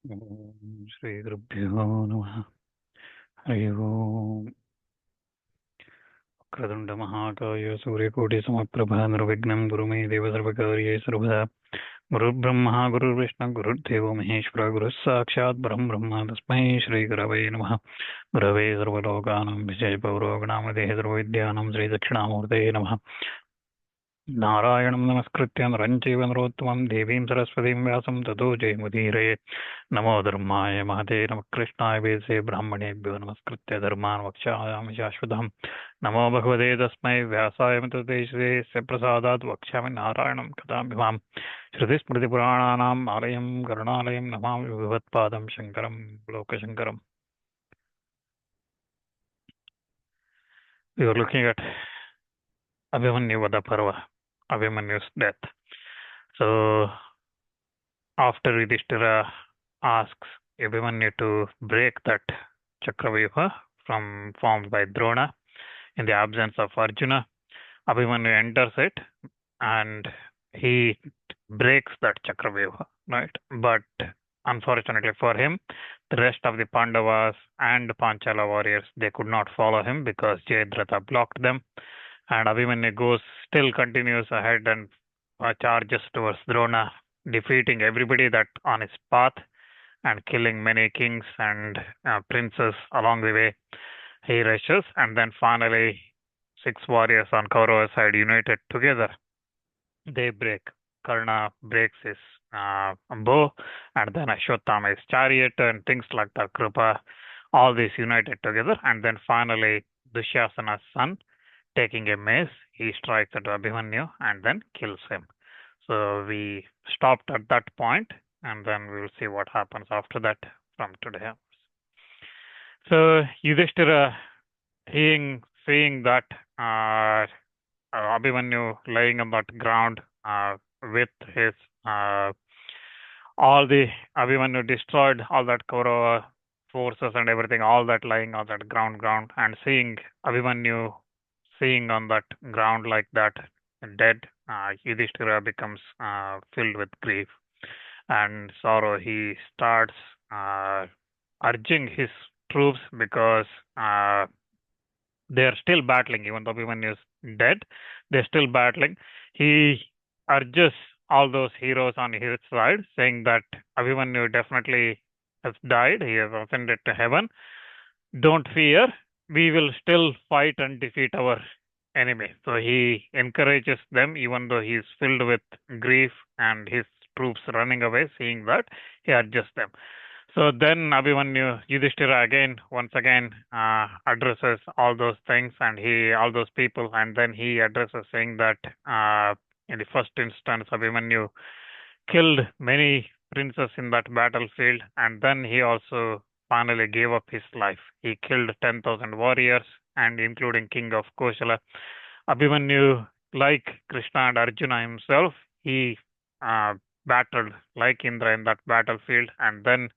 श्रीगुरुभ्यो नमः। हरि ओम्। वक्रतुण्डमहाकाय सूर्यकोटिसमप्रभा निर्विघ्नं गुरु मे देव सर्वकार्ये सर्वदा। गुरुर्ब्रह्मा गुरुर्विष्णु गुरुर्देवो महेश्वर गुरुः साक्षात् परं ब्रह्म तस्मै श्रीगुरवे नमः। गुरवे सर्वलोकानां विजयपौरोगणामदेः सर्वविद्यानां श्रीदक्षिणामूर्तये नमः। नारायणं नमस्कृत्य नरं चैव नरोत्तमं देवीं सरस्वतीं व्यासं ततो जयमुदीरयेत्। नमो धर्माय महते नमः कृष्णाय वेदसे ब्राह्मणेभ्यो नमस्कृत्य धर्मान् वक्ष्यामि शाश्वतम्। नमो भगवते तस्मै व्यासाय मितदेशस्य प्रसादात् वक्ष्यामि नारायणं कथामिमाम्। श्रुतिस्मृतिपुराणानाम् आलयं करुणालयं नमामि भगवत्पादं शङ्करं लोकशङ्करम्. We were looking at Abhimanyu Vada Parva, Abhimanyu's death. So after Yudhishthira asks Abhimanyu to break that Chakravyuha formed by Drona in the absence of Arjuna, Abhimanyu enters it and he breaks that Chakravyuha, right? But unfortunately for him, the rest of the Pandavas and Panchala warriors, they could not follow him because Jayadratha blocked them. And Abhimanyu still continues ahead and charges towards Drona, defeating everybody that on his path and killing many kings and princes along the way. He rushes, and then finally 6 warriors on Kaurava side united together. They break. Karna breaks his bow, and then Ashwatthama his chariot, and things like that. Krupa, all these united together, and then finally Dushasana's son, taking a mace, he strikes at Abhimanyu and then kills him. So we stopped at that point, and then we will see what happens after that from today. So Yudhishthira, seeing that Abhimanyu lying on that ground with his all the Abhimanyu destroyed all that Kaurava forces and everything, all that lying on that ground, and seeing Abhimanyu on that ground like that, dead, Yudhishthira becomes filled with grief and sorrow. He starts urging his troops because they are still battling, even though Abhimanyu is dead, they're still battling. He urges all those heroes on his side, saying that Abhimanyu definitely has died, he has ascended to heaven. Don't fear, we will still fight and defeat our enemy. So he encourages them, even though he is filled with grief and his troops running away, seeing that, he urges them. So then Abhimanyu, Yudhishthira once again addresses all those things and all those people, and then he addresses saying that in the first instance, Abhimanyu killed many princes in that battlefield, and then he also finally gave up his life. He killed 10,000 warriors, and including King of Koshala. Abhimanyu, like Krishna and Arjuna himself, he battled like Indra in that battlefield, and then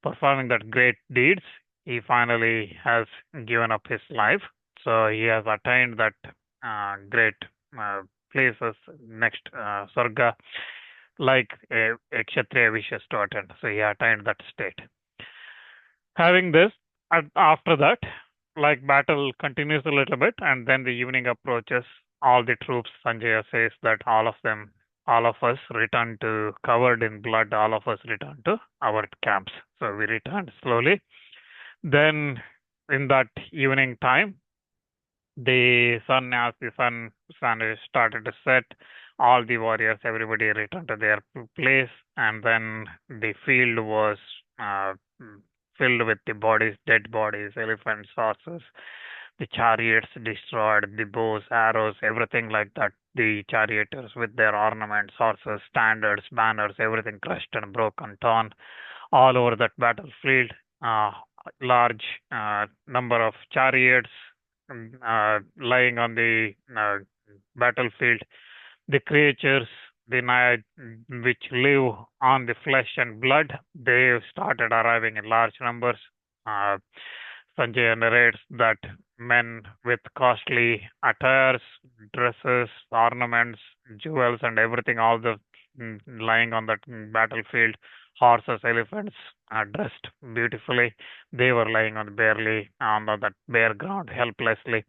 performing that great deeds, he finally has given up his life. So he has attained that great places next Sarga, like a Kshatriya wishes to attain. So he attained that state. Having this, after that, like battle continues a little bit, and then the evening approaches. All the troops, Sanjaya says that all of us return to covered in blood. All of us return to our camps. So we returned slowly. Then, in that evening time, as the sun started to set, all the warriors, everybody returned to their place, and then the field was filled with the bodies, dead bodies, elephants, horses, the chariots destroyed, the bows, arrows, everything like that. The charioteers with their ornaments, horses, standards, banners, everything crushed and broken, torn all over that battlefield. Large number of chariots lying on the battlefield. The creatures, which live on the flesh and blood, they started arriving in large numbers. Sanjay narrates that men with costly attires, dresses, ornaments, jewels, and everything, all the lying on that battlefield, horses, elephants, dressed beautifully. They were lying on barely on that bare ground helplessly.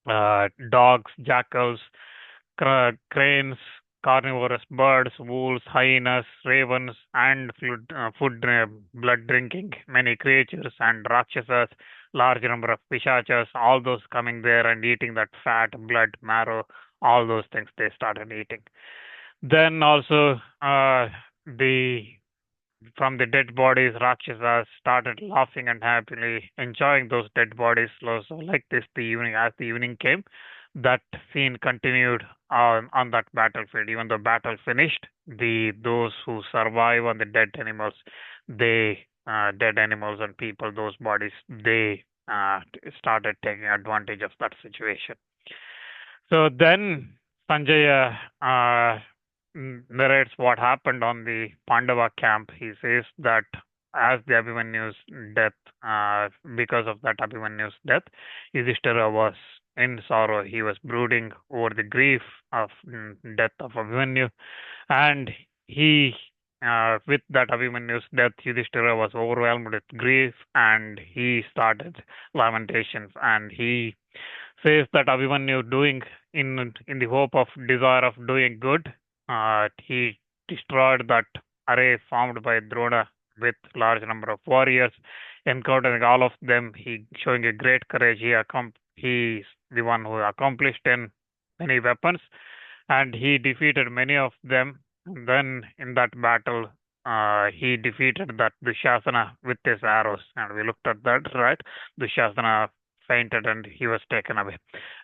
Dogs, jackals, cranes, carnivorous birds, wolves, hyenas, ravens, and blood drinking many creatures and rakshasas, large number of pishachas, all those coming there and eating that fat, blood, marrow, all those things they started eating. Then also the from the dead bodies, Rakshasas started laughing and happily enjoying those dead bodies. So like this, the evening as the evening came, that scene continued on that battlefield. Even though battle finished, the those who survive on the dead animals and people, those bodies, they started taking advantage of that situation. So then Sanjaya narrates what happened on the Pandava camp. He says that as the Abhimanyu's death, because of that Abhimanyu's death, Yudhishthira was in sorrow. He was brooding over the grief of death of Abhimanyu, and he, with that Abhimanyu's death, Yudhishthira was overwhelmed with grief, and he started lamentations, and he says that Abhimanyu doing in the hope of desire of doing good, he destroyed that array formed by Drona with large number of warriors, encountering all of them. He showing a great courage. He's the one who accomplished in many weapons, and he defeated many of them. And then in that battle, he defeated that Dushasana with his arrows, and we looked at that, right? Dushasana fainted and he was taken away.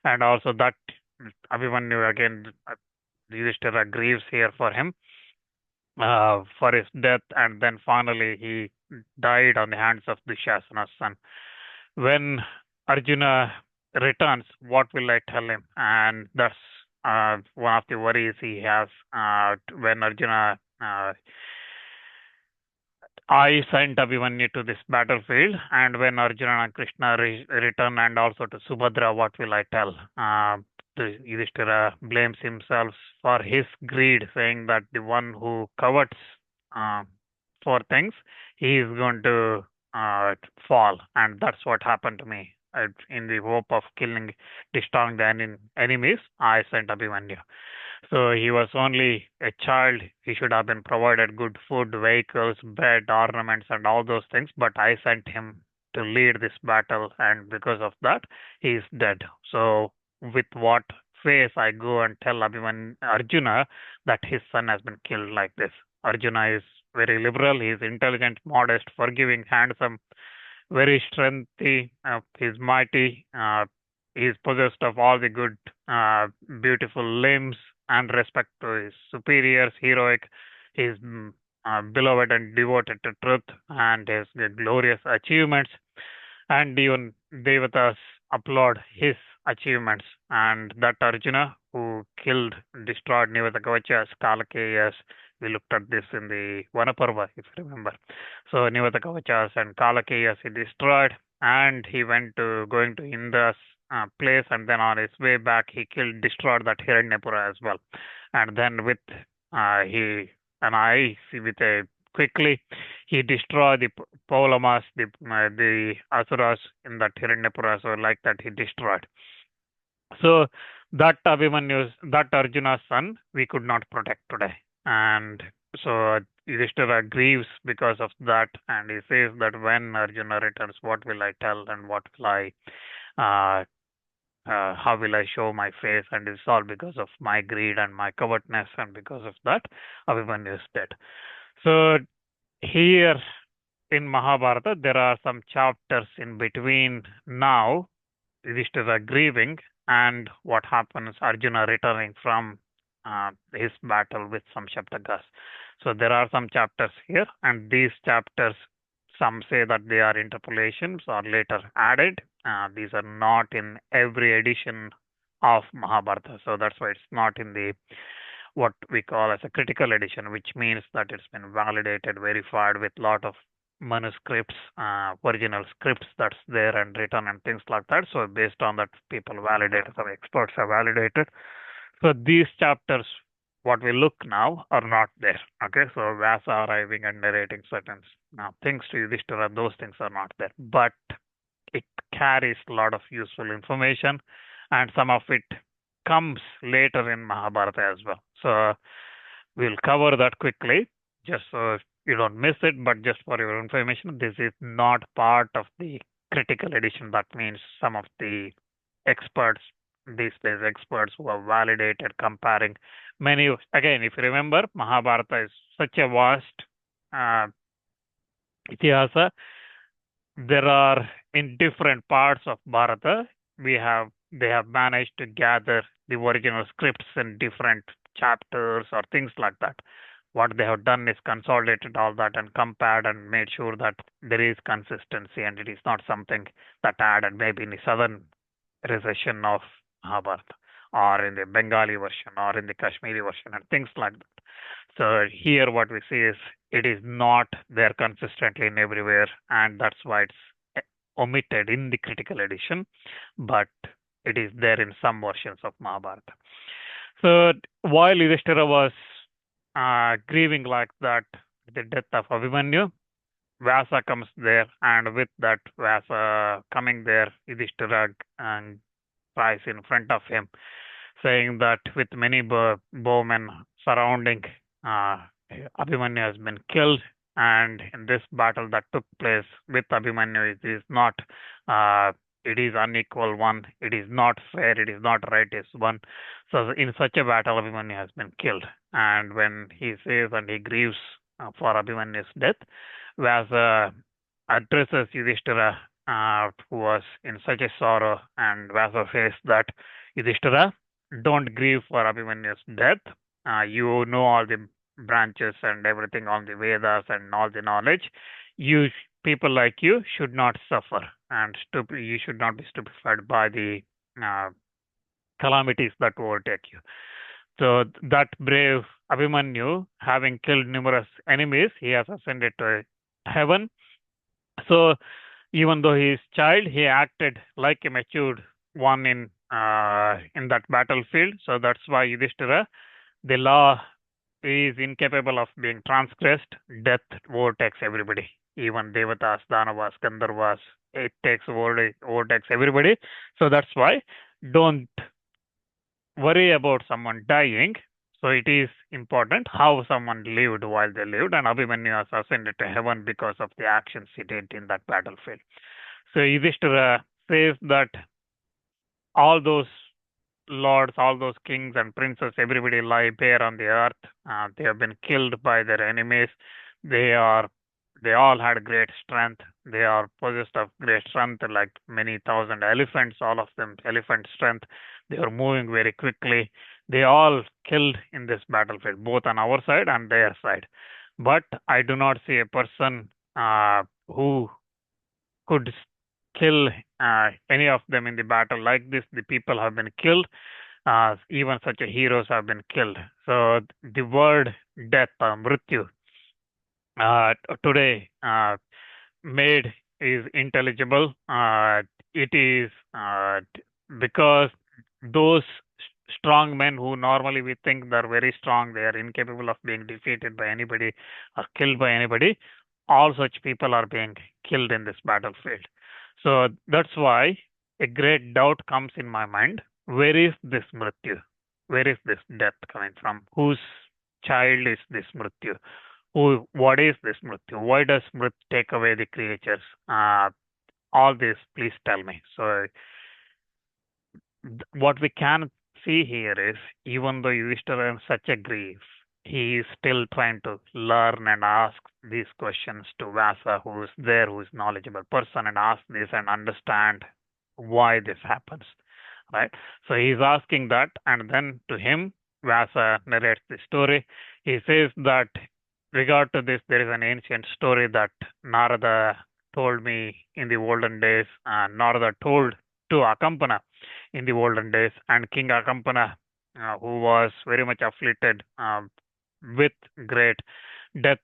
And also that Abhimanyu again, Yudhishthira grieves here for him, for his death, and then finally he died on the hands of Dushasana's son. When Arjuna returns, what will I tell him? And that's one of the worries he has when Arjuna I sent Abhimanyu to this battlefield, and when Arjuna and Krishna return, and also to Subhadra, what will I tell? The Yudhishthira blames himself for his greed, saying that the one who covets uh, for things, he is going to fall, and that's what happened to me. In the hope of destroying the enemies, I sent Abhimanyu. So he was only a child. He should have been provided good food, vehicles, bed, ornaments, and all those things. But I sent him to lead this battle, and because of that, he is dead. So with what face I go and tell Arjuna that his son has been killed like this? Arjuna is very liberal. He is intelligent, modest, forgiving, handsome, very strengthy. He's mighty. He's possessed of all the good, beautiful limbs and respect to his superiors, heroic. He's beloved and devoted to truth and his glorious achievements. And even Devatas applaud his achievements. And that Arjuna, who destroyed Nivatakavachas, Kalakeyas, we looked at this in the Vanaparva, if you remember. So Nivatakavachas and Kalakeyas he destroyed, and he going to Indra's place, and then on his way back he destroyed that Hiranyapura as well. And then with he and I see with a quickly he destroyed the Paulamas, the Asuras in that Hiranyapura. So like that he destroyed. So that that Arjuna's son, we could not protect today. And so Yudhishthira grieves because of that, and he says that when Arjuna returns, what will I tell and what will how will I show my face? And it's all because of my greed and my covetousness, and because of that, Abhimanyu is dead. So here in Mahabharata, there are some chapters in between now, Yudhishthira grieving, and what happens, Arjuna returning from his battle with some Shaptakas. So there are some chapters here, and these chapters, some say that they are interpolations or later added. These are not in every edition of Mahabharata, so that's why it's not in the what we call as a critical edition, which means that it's been validated, verified with lot of manuscripts, original scripts that's there and written and things like that. So based on that, people validated, some experts have validated. So these chapters what we look now are not there. Okay, so Vyasa arriving and narrating certain things to Yudhishthira, those things are not there. But it carries a lot of useful information, and some of it comes later in Mahabharata as well. So we'll cover that quickly, just so you don't miss it. But just for your information, this is not part of the critical edition. That means some of the experts, these days experts who have validated, comparing many. Again, if you remember, Mahabharata is such a vast uh, itihasa. There are in different parts of Bharata, they have managed to gather the original scripts in different chapters or things like that. What they have done is consolidated all that and compared and made sure that there is consistency and it is not something that added maybe in the southern recession of Mahabharata or in the Bengali version or in the Kashmiri version and things like that. So here what we see is it is not there consistently in everywhere, and that's why it's omitted in the critical edition, but it is there in some versions of Mahabharata. So while Yudhishthira was grieving like that, the death of Abhimanyu, Vyasa comes there, and with that Vyasa coming there, Yudhishthira cries in front of him, saying that with many bowmen surrounding, uh, Abhimanyu has been killed. And in this battle that took place with Abhimanyu, it is not, it is unequal one. It is not fair. It is not right. It's one. So in such a battle, Abhimanyu has been killed. And when he says and he grieves for Abhimanyu's death, Vyasa addresses Yudhishthira, who was in such a sorrow, and Vyasa says that Yudhishthira, don't grieve for Abhimanyu's death. You know all the branches and everything, all the Vedas and all the knowledge. You people like you should not suffer, and you should not be stupefied by the uh, calamities that overtake you. So that brave Abhimanyu, having killed numerous enemies, he has ascended to heaven. So even though he is child, he acted like a matured one in that battlefield. So that's why Yudhishthira, the law is incapable of being transgressed. Death overtakes everybody, even Devatas, Danavas, Gandharvas. It overtakes everybody. So that's why don't worry about someone dying. So it is important how someone lived while they lived, and Abhimanyu has ascended to heaven because of the actions he did in that battlefield. So Yudhishthira says that all those lords, all those kings and princes, everybody lie bare on the earth. They have been killed by their enemies. They are, they all had great strength. They are possessed of great strength, like many thousand elephants, all of them elephant strength. They are moving very quickly. They all killed in this battlefield, both on our side and their side. But I do not see a person who could kill any of them in the battle like this. The people have been killed. Even such a heroes have been killed. So the word death, Mrutyu, today made is intelligible. It is because those strong men who normally we think they're very strong, they are incapable of being defeated by anybody or killed by anybody. All such people are being killed in this battlefield. So that's why a great doubt comes in my mind. Where is this Mrityu? Where is this death coming from? Whose child is this Mrityu? What is this Mrityu? Why does Mrit take away the creatures? All this, please tell me. So what we can see here is, even though Yudhishthira is such a grief, he is still trying to learn and ask these questions to Vyasa, who is there, who is knowledgeable person, and ask this and understand why this happens, right? So he's asking that, and then to him, Vyasa narrates the story. He says that regard to this, there is an ancient story that Narada told me in the olden days. Narada told to Akampana in the olden days, and King Akampana, who was very much afflicted with great death,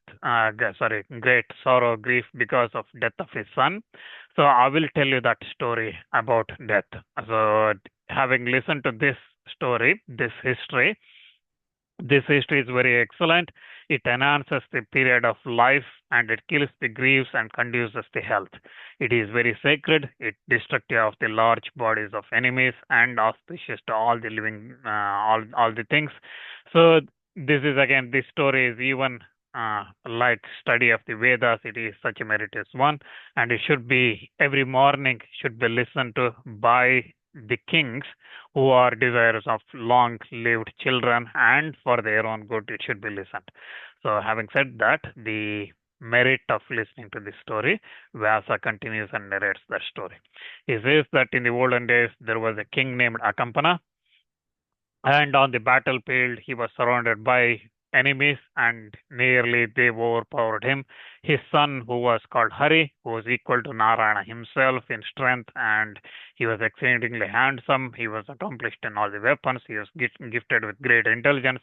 great sorrow, grief because of death of his son. So I will tell you that story about death. So having listened to this story, this history, This history is very excellent. It enhances the period of life and it kills the griefs and conduces the health. It is very sacred. It destructive of the large bodies of enemies and auspicious to all the living, all the things. So this is again, this story is even like study of the Vedas. It is such a meritorious one, and it should be every morning should be listened to by the kings who are desirous of long-lived children, and for their own good, it should be listened. So, having said that, the merit of listening to this story, Vyasa continues and narrates that story. He says that in the olden days, there was a king named Akampana, and on the battlefield, he was surrounded by enemies and nearly they overpowered him. His son, who was called Hari, who was equal to Narayana himself in strength, and he was exceedingly handsome. He was accomplished in all the weapons. He was gifted with great intelligence,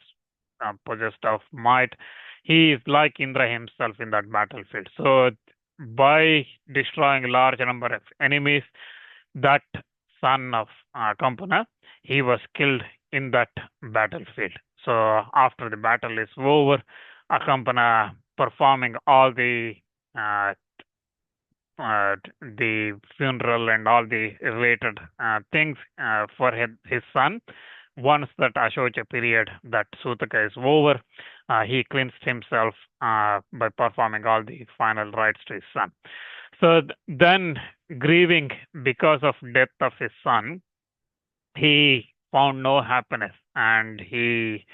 possessed of might. He is like Indra himself in that battlefield. So, by destroying a large number of enemies, that son of Kampana, he was killed in that battlefield. So after the battle is over, Akampana performing all uh, the funeral and all the related things for his son. Once that Ashoka period, that Sutaka is over, he cleansed himself by performing all the final rites to his son. So then, grieving because of death of his son, he found no happiness and he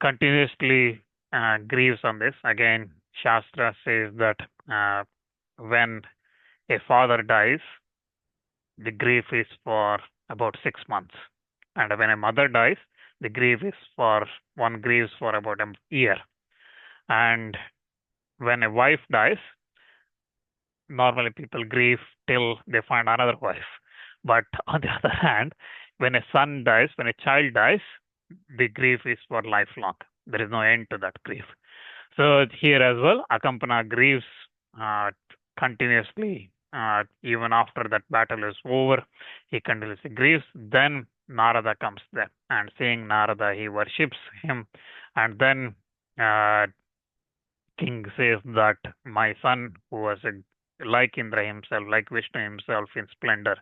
continuously grieves on this. Again, Shastra says that when a father dies, the grief is for about 6 months. And when a mother dies, the grief is for one grieves for about a year. And when a wife dies, normally people grieve till they find another wife. But on the other hand, when a son dies, when a child dies, the grief is for lifelong. There is no end to that grief. So here as well, Akampana grieves uh, continuously. Even after that battle is over, he continuously grieves. Then Narada comes there, and seeing Narada, he worships him. And then uh, king says that my son, who was like Indra himself, like Vishnu himself in splendor,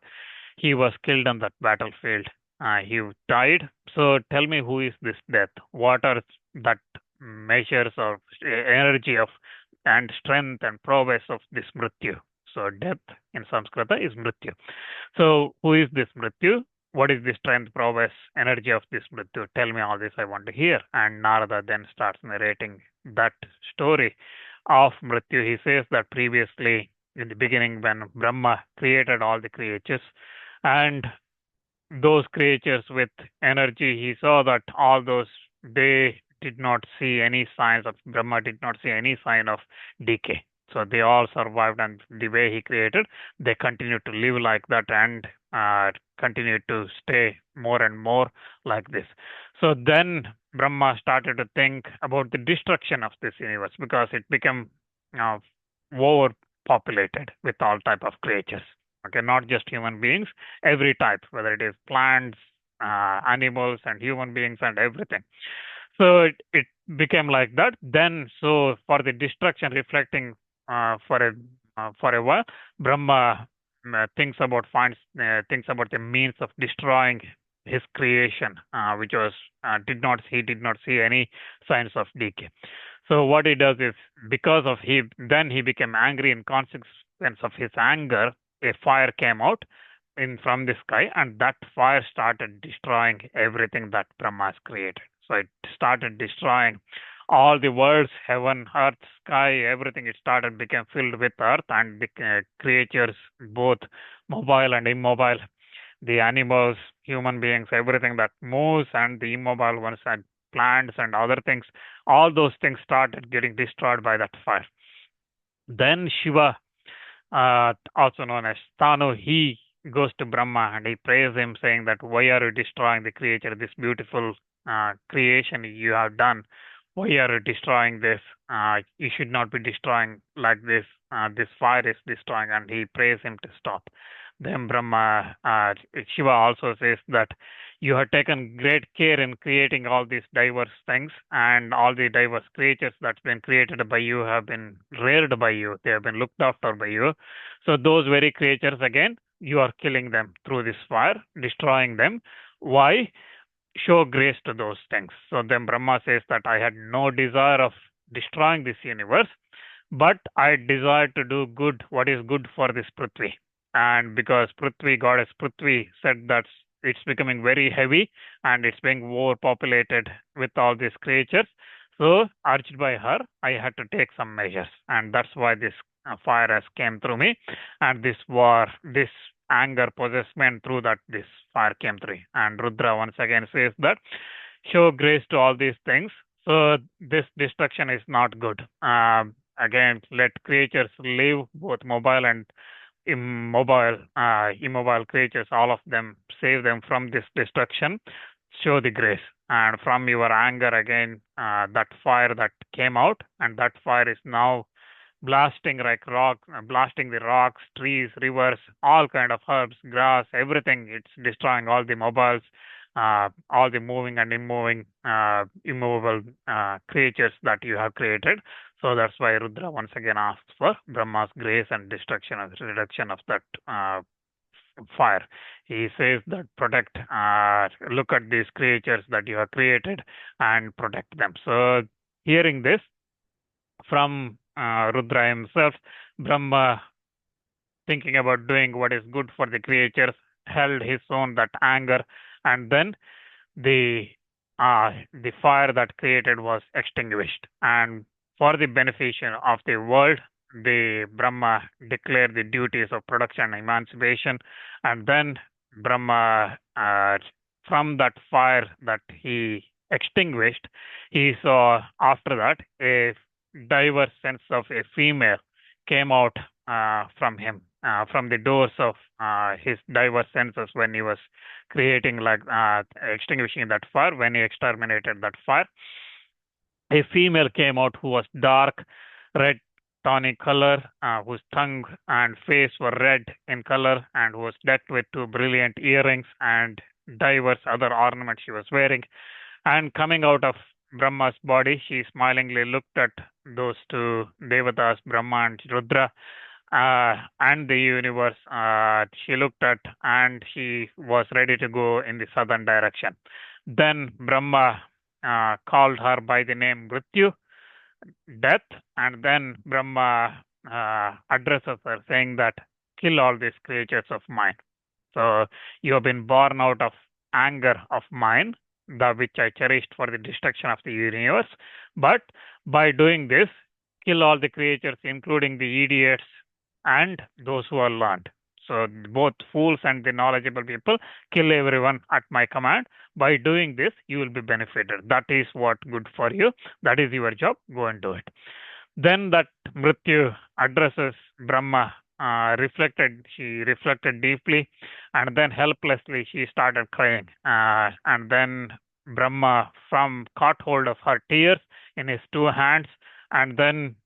he was killed on that battlefield. He died. So tell me, who is this death? What are that measures of energy of and strength and prowess of this Mrutyu? So death in Sanskrit is Mrutyu. So who is this Mrutyu? What is the strength, prowess, energy of this Mrutyu? Tell me all this. I want to hear. And Narada then starts narrating that story of Mrutyu. He says that previously, in the beginning, when Brahma created all the creatures, and those creatures with energy, he saw that all those, they did not see any signs of, Brahma did not see any sign of decay. So they all survived, and the way he created, they continued to live like that and continued to stay more and more like this. So then Brahma started to think about the destruction of this universe because it became uh, overpopulated with all type of creatures. Okay, not just human beings, every type, whether it is plants, animals, and human beings, and everything. So it became like that. Then, so for the destruction, reflecting for a while, Brahma thinks about the means of destroying his creation, which was did not see any signs of decay. So what he does is, because of he became angry in consequence of his anger, a fire came out in from the sky, and that fire started destroying everything that Brahma has created. So it started destroying all the worlds, heaven, earth, sky, everything. It started became filled with earth and the creatures, both mobile and immobile, the animals, human beings, everything that moves, and the immobile ones and plants and other things. All those things started getting destroyed by that fire. Then Shiva, also known as Tanu, he goes to Brahma and he praises him, saying that why are you destroying the creature, this beautiful creation you have done? Why are you destroying this? You should not be destroying like this. This fire is destroying, and he prays him to stop. Then Brahma, Shiva also says that you have taken great care in creating all these diverse things, and all the diverse creatures that's been created by you have been reared by you. They have been looked after by you. So those very creatures again, you are killing them through this fire, destroying them. Why? Show grace to those things. So then Brahma says that I had no desire of destroying this universe, but I desire to do good, what is good for this Prithvi. And because Prithvi, goddess Prithvi, said that it's becoming very heavy and it's being overpopulated with all these creatures. So, urged by her, I had to take some measures. And that's why this fire has came through me. And this war, this anger possessment through that this fire came through. And Rudra once again says that show grace to all these things. So this destruction is not good. Again, let creatures live, both mobile and immobile creatures, all of them, save them from this destruction. Show the grace. And from your anger again, that fire that came out, and that fire is now blasting like blasting the rocks, trees, rivers, all kind of herbs, grass, everything. It's destroying all the mobiles, all the moving and immovable creatures that you have created. So that's why Rudra once again asks for Brahma's grace and destruction and reduction of that fire. He says that protect, look at these creatures that you have created and protect them. So hearing this, from Rudra himself, Brahma, thinking about doing what is good for the creatures, held his own that anger, and then the the fire that created was extinguished. And for the beneficiation of the world, the Brahma declared the duties of production and emancipation, and then Brahma, from that fire that he extinguished, he saw after that a diverse sense of a female came out from him, from the doors of his diverse senses when he was creating, like extinguishing that fire, when he exterminated that fire. A female came out who was dark, red, tawny color, whose tongue and face were red in color, and who was decked with two brilliant earrings and diverse other ornaments she was wearing. And coming out of Brahma's body, she smilingly looked at those two devatas, Brahma and Rudra, and the universe. She looked at, and she was ready to go in the southern direction. Then Brahma called her by the name Mrutyu, death, and then Brahma addresses her saying that kill all these creatures of mine. So you have been born out of anger of mine, the which I cherished for the destruction of the universe. But by doing this, kill all the creatures, including the idiots and those who are learned. So both fools and the knowledgeable people, kill everyone at my command. By doing this, you will be benefited. That is what good for you. That is your job. Go and do it. Then that Mrutyu addresses Brahma, she reflected deeply, and then helplessly she started crying. And then Brahma caught hold of her tears in his two hands, and then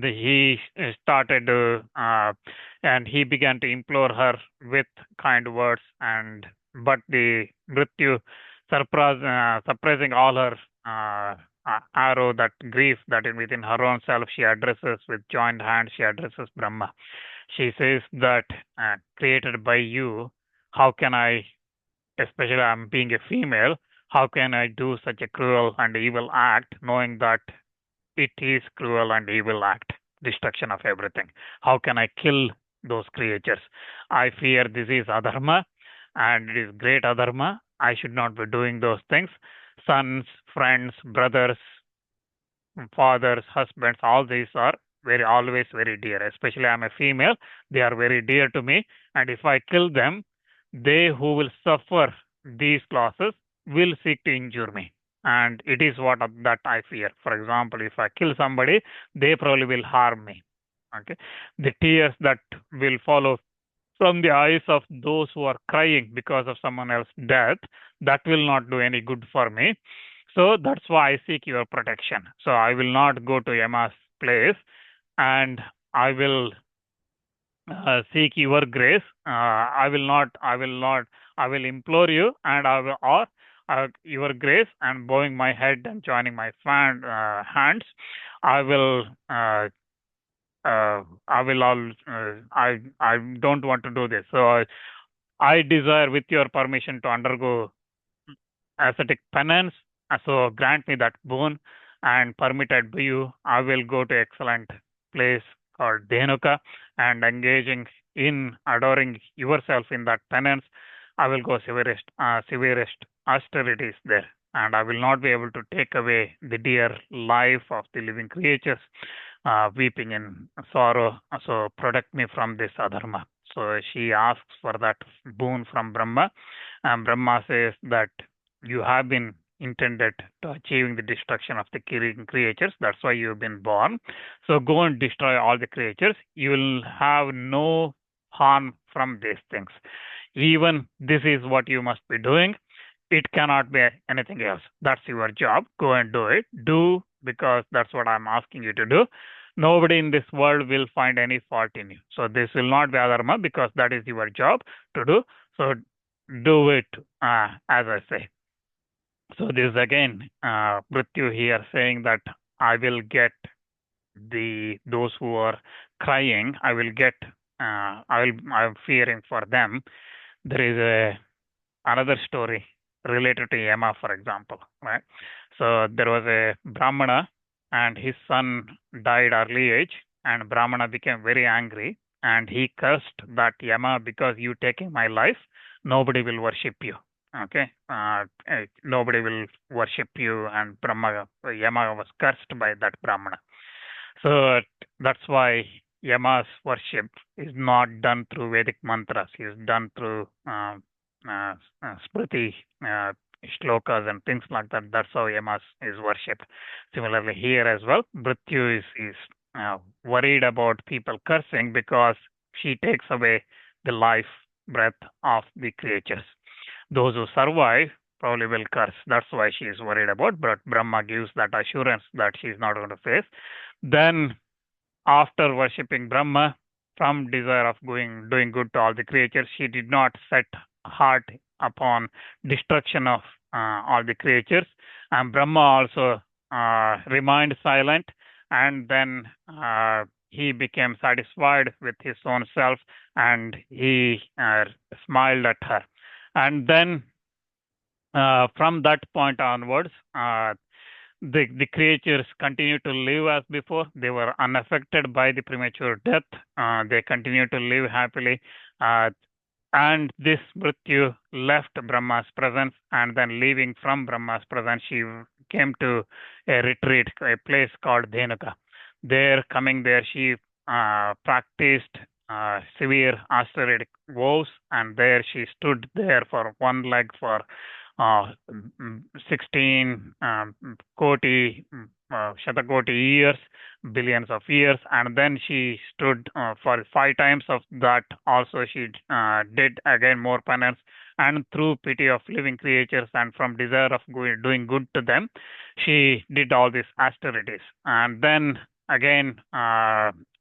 he started and he began to implore her with kind words, and but the Mrutyu, suppressing all her arrow, that grief that is within her own self, she addresses with joined hands, she addresses Brahma. She says that created by you, how can I, especially I'm being a female, how can I do such a cruel and evil act, knowing that it is cruel and evil act, destruction of everything. How can I kill those creatures? I fear this is adharma, and it is great adharma. I should not be doing those things. Sons, friends, brothers, fathers, husbands, all these are always very dear. Especially I'm a female, they are very dear to me. And if I kill them, they who will suffer these losses will seek to injure me. And it is what that I fear. For example, if I kill somebody, they probably will harm me. Okay, the tears that will follow from the eyes of those who are crying because of someone else's death, that will not do any good for me. So that's why I seek your protection. So I will not go to Yama's place, and I will seek your grace. I will implore you, and I will, or your grace, and bowing my head and joining my hands. I will, I will all, I don't want to do this. So I desire, with your permission, to undergo ascetic penance. So grant me that boon, and permitted by you, I will go to excellent place called Dhenuka, and engaging in adoring yourself in that penance, I will go severest austerities there, and I will not be able to take away the dear life of the living creatures, weeping in sorrow. So protect me from this adharma. So she asks for that boon from Brahma, and Brahma says that you have been intended to achieving the destruction of the creatures. That's why you've been born. So go and destroy all the creatures. You will have no harm from these things. Even this is what you must be doing. It cannot be anything else. That's your job. Go and do it. Do, because that's what I'm asking you to do. Nobody in this world will find any fault in you. So this will not be adharma, because that is your job to do. So do it, as I say. So this is again Mrutyu here saying that I will get those who are crying. I will get. I'm fearing for them. There is another story related to Yama, for example, right? So there was a Brahmana, and his son died early age, and Brahmana became very angry, and he cursed that Yama, because you taking my life, nobody will worship you. Okay, nobody will worship you, and Yama was cursed by that Brahmana. So that's why Yama's worship is not done through Vedic mantras. It's done through Smriti shlokas and things like that. That's how Yama is worshipped. Similarly, here as well, Mrutyu is worried about people cursing, because she takes away the life breath of the creatures. Those who survive probably will curse. That's why she is worried about. But Brahma gives that assurance that she is not going to face. Then, after worshipping Brahma from desire of doing good to all the creatures, she did not set heart upon destruction of all the creatures. And Brahma also remained silent, and then he became satisfied with his own self, and he smiled at her. And then from that point onwards, the creatures continued to live as before. They were unaffected by the premature death. They continued to live happily. Uh, and this Mrutyu left Brahma's presence, and then leaving from Brahma's presence, she came to a retreat, a place called Dhenuka. Coming there, she practiced severe ascetic vows, and there she stood there for one leg for 16 koti, shatakoti years, billions of years, and then she stood for 5 times of that. Also, she did again more penance, and through pity of living creatures and from desire of doing good to them, she did all these austerities. And then again,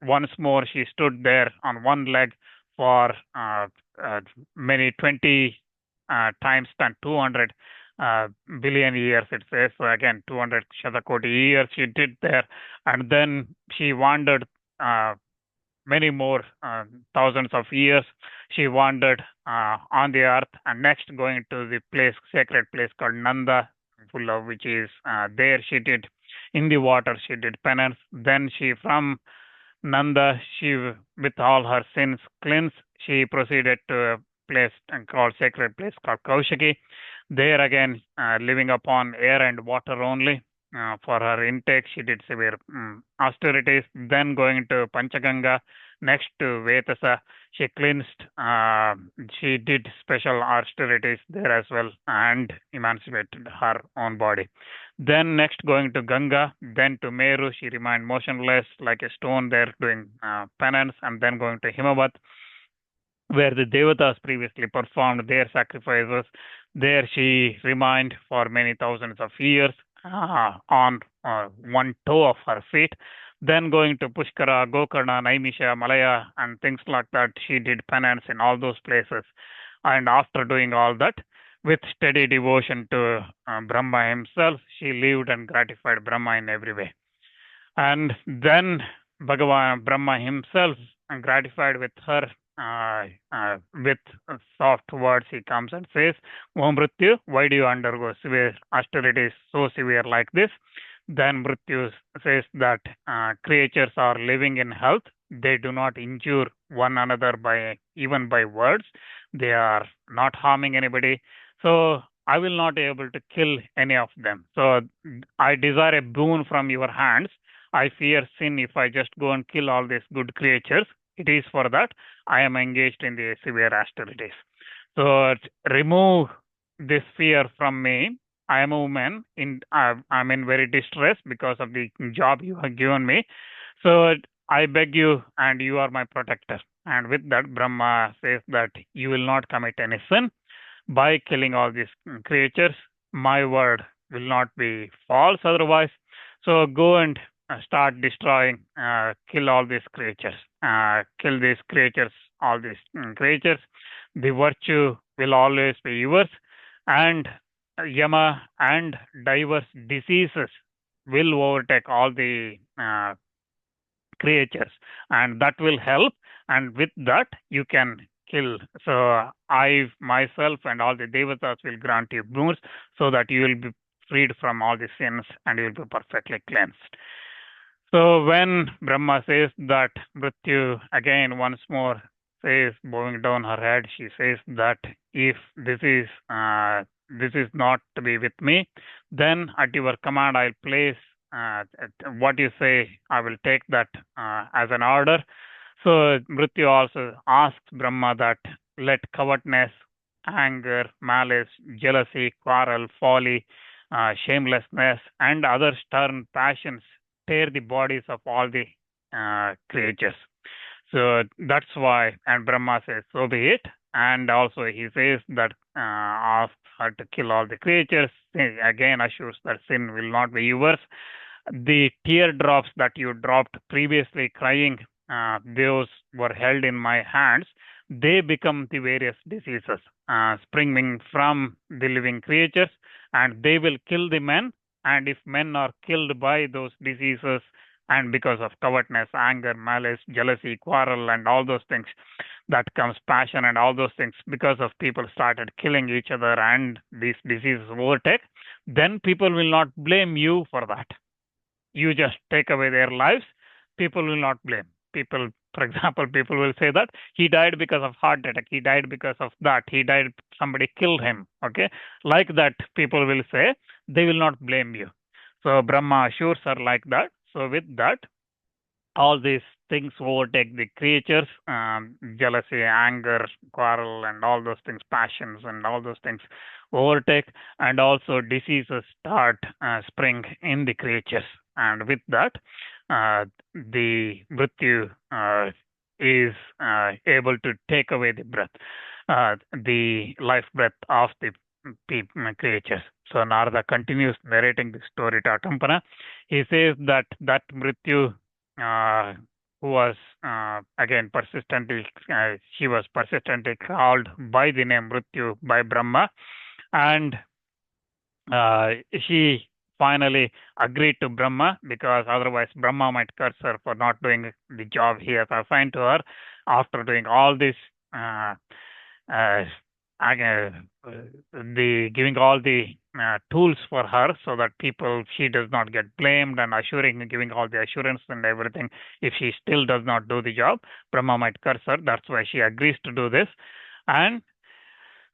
once more, she stood there on one leg for many 20 times than 200 billion years, it says. So again, 200 Shatakoti years she did there. And then she wandered many more thousands of years. She wandered on the earth, and next going to the sacred place called Nanda, full of which is there she did in the water, she did penance. Then from Nanda, with all her sins cleansed, she proceeded to a place called sacred place called Kaushiki. There again, living upon air and water only. For her intake, she did severe austerities. Then going to Panchaganga, next to Vetasa, she cleansed. She did special austerities there as well, and emancipated her own body. Then next going to Ganga, then to Meru, she remained motionless like a stone there doing penance, and then going to Himavat, where the Devatas previously performed their sacrifices. There she remained for many thousands of years on one toe of her feet. Then going to Pushkara, Gokarna, Naimisha, Malaya, and things like that, she did penance in all those places. And after doing all that, with steady devotion to Brahma himself, she lived and gratified Brahma in every way. And then Bhagavan Brahma himself, gratified with her, with soft words, he comes and says, "O Mrutyu, why do you undergo severe austerities so severe like this?" Then Mrutyu says that creatures are living in health. They do not injure one another by even by words. They are not harming anybody. So I will not be able to kill any of them. So I desire a boon from your hands. I fear sin if I just go and kill all these good creatures. It is for that I am engaged in the severe austerities. So remove this fear from me. I am a woman. I'm in very distress because of the job you have given me. So I beg you, and you are my protector. And with that, Brahma says that you will not commit any sin by killing all these creatures. My word will not be false otherwise. So go and start destroying, kill all these creatures, kill these creatures, all these creatures. The virtue will always be yours, and Yama and diverse diseases will overtake all the creatures, and that will help. And with that, you can kill. So I myself and all the devatas will grant you boons so that you will be freed from all the sins and you will be perfectly cleansed. So when Brahma says that, Mrityu again once more says, bowing down her head, she says that if this is not to be with me, then at your command I'll place what you say. I will take that as an order. So Mrityu also asks Brahma that let covetousness, anger, malice, jealousy, quarrel, folly, shamelessness, and other stern passions tear the bodies of all the creatures. So that's why, and Brahma says, so be it. And also he says that asks her to kill all the creatures. Again assures that sin will not be yours. The teardrops that you dropped previously crying, those were held in my hands. They become the various diseases springing from the living creatures, and they will kill the men. And if men are killed by those diseases, and because of covetousness, anger, malice, jealousy, quarrel, and all those things, that comes passion and all those things, because of people started killing each other and these diseases overtake, then people will not blame you for that. You just take away their lives, people will not blame. People, for example, people will say that he died because of heart attack, he died because of that, he died, somebody killed him. Okay, like that, people will say, they will not blame you. So Brahma assures her like that. So with that, all these things overtake the creatures, jealousy, anger, quarrel, and all those things, passions, and all those things overtake, and also diseases start spring in the creatures. And with that, the Mrutyu is able to take away the breath, the life breath of the creatures. So Narada continues narrating the story to Akampana. He says that Mrityu, who was again persistently, she was persistently called by the name Mrityu by Brahma, and she finally agreed to Brahma, because otherwise Brahma might curse her for not doing the job he has assigned to her. After doing all this, uh, the giving all the tools for her so that she does not get blamed, and giving all the assurance and everything. If she still does not do the job, Brahma might curse her. That's why she agrees to do this. And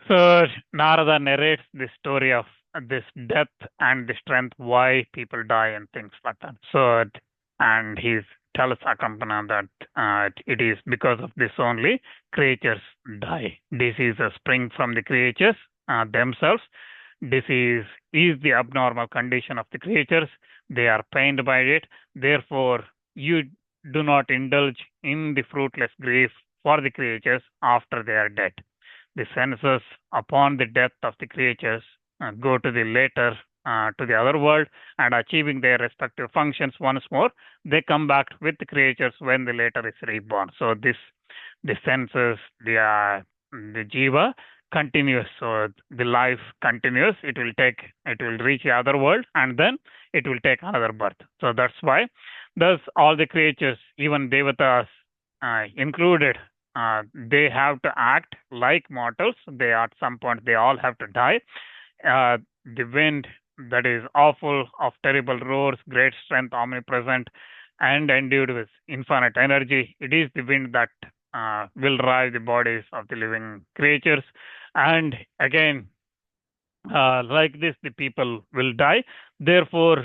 so Narada narrates the story of this death and the strength, why people die and things like that. So, and he tells Akampana that it is because of this only creatures die. Diseases spring from the creatures themselves. Disease is the abnormal condition of the creatures. They are pained by it. Therefore, you do not indulge in the fruitless grief for the creatures after they are dead. The senses upon the death of the creatures go to the later to the other world and achieving their respective functions once more, they come back with the creatures when the later is reborn. So the senses, the jiva continues. So the life continues. It will reach the other world and then it will take another birth. So that's why, thus all the creatures, even devatas included, they have to act like mortals. They at some point they all have to die. The wind that is awful, of terrible roars, great strength, omnipresent, and endued with infinite energy. It is the wind that will drive the bodies of the living creatures. And again, like this, the people will die. Therefore,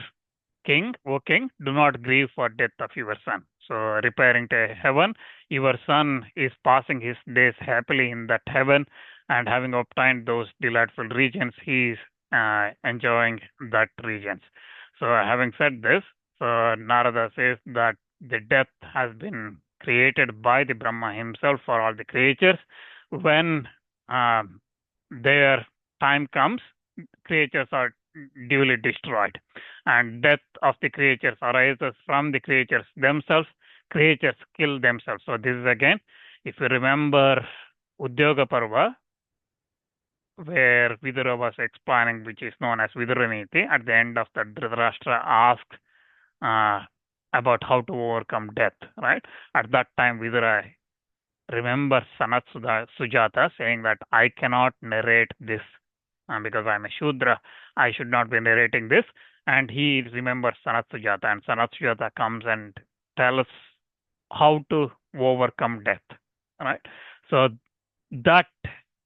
O king, do not grieve for death of your son. So, repairing to heaven, your son is passing his days happily in that heaven, and having obtained those delightful regions, he is enjoying that regions. So, having said this, Narada says that the death has been created by the Brahma himself for all the creatures. When uh, their time comes, creatures are duly destroyed, and death of the creatures arises from the creatures themselves. Creatures kill themselves. So this is again, if you remember Udyoga Parva, where Vidura was explaining, which is known as Viduraniti, at the end of that, Dhritarashtra asked about how to overcome death, right? At that time, Vidura remembers Sanat Sujata saying that I cannot narrate this because I'm a Shudra. I should not be narrating this. And he remembers Sanat Sujata, and Sanat Sujata comes and tells how to overcome death, right? So that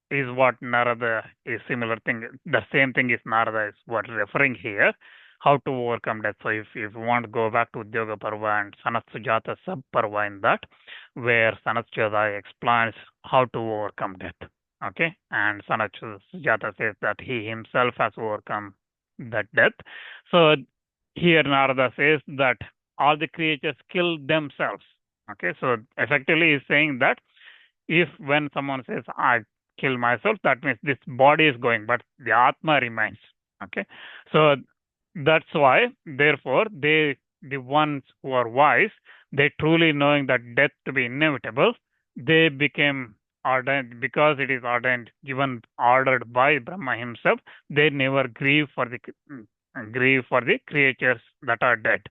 is what Narada is similar thing. The same thing is Narada is what referring here, how to overcome death. So if you want to go back to Udyoga Parva and Sanat Sujata Sub Parva in that, where Sanat Sujata explains how to overcome death. Okay, and Sanat Sujata says that he himself has overcome that death. So here Narada says that all the creatures kill themselves. Okay, so effectively he's saying that if when someone says I kill myself, that means this body is going, but the Atma remains. Okay, so that's why, therefore, the ones who are wise, they truly knowing that death to be inevitable, they became ordained because it is ordained, given, ordered by Brahma himself. They never grieve for the creatures that are dead,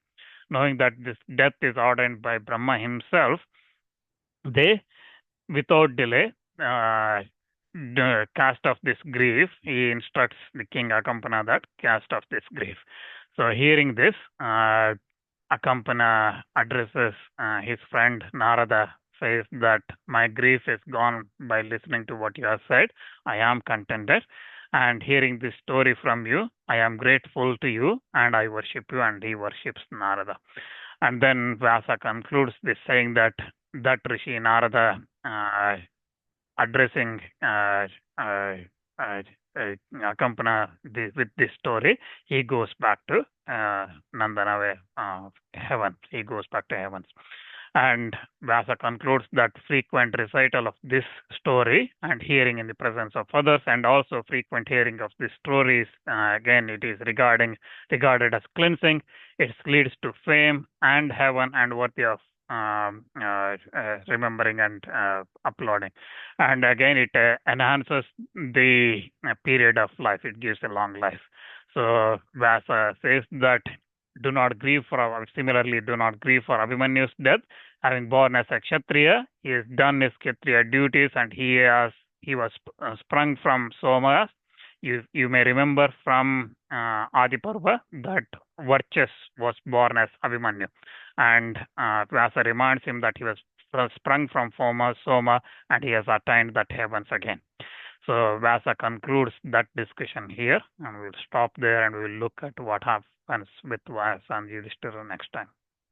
knowing that this death is ordained by Brahma himself. They, without delay, cast off this grief. He instructs the king Akampana that cast off this grief. So hearing this, Akampana addresses his friend Narada, says that my grief is gone by listening to what you have said. I am contented. And hearing this story from you, I am grateful to you and I worship you. And he worships Narada. And then Vyasa concludes this saying that Rishi Narada addressing Akampana with this story, he goes back to Nandana heaven. He goes back to heavens. And Vyasa concludes that frequent recital of this story and hearing in the presence of others, and also frequent hearing of these stories, again, it is regarded as cleansing. It leads to fame and heaven and worthy of remembering and applauding. And again, it enhances the period of life. It gives a long life. So Vyasa says that do not grieve for, similarly, do not grieve for Abhimanyu's death. Having born as a Kshatriya, he has done his Kshatriya duties and he was sprung from Soma. You may remember from Adi Parva that Varchas was born as Abhimanyu. And Vyasa reminds him that he was sprung from Soma and he has attained that heavens again. So Vyasa concludes that discussion here, and we'll stop there and we'll look at what happens with Vyasa and Yudhishthira next time.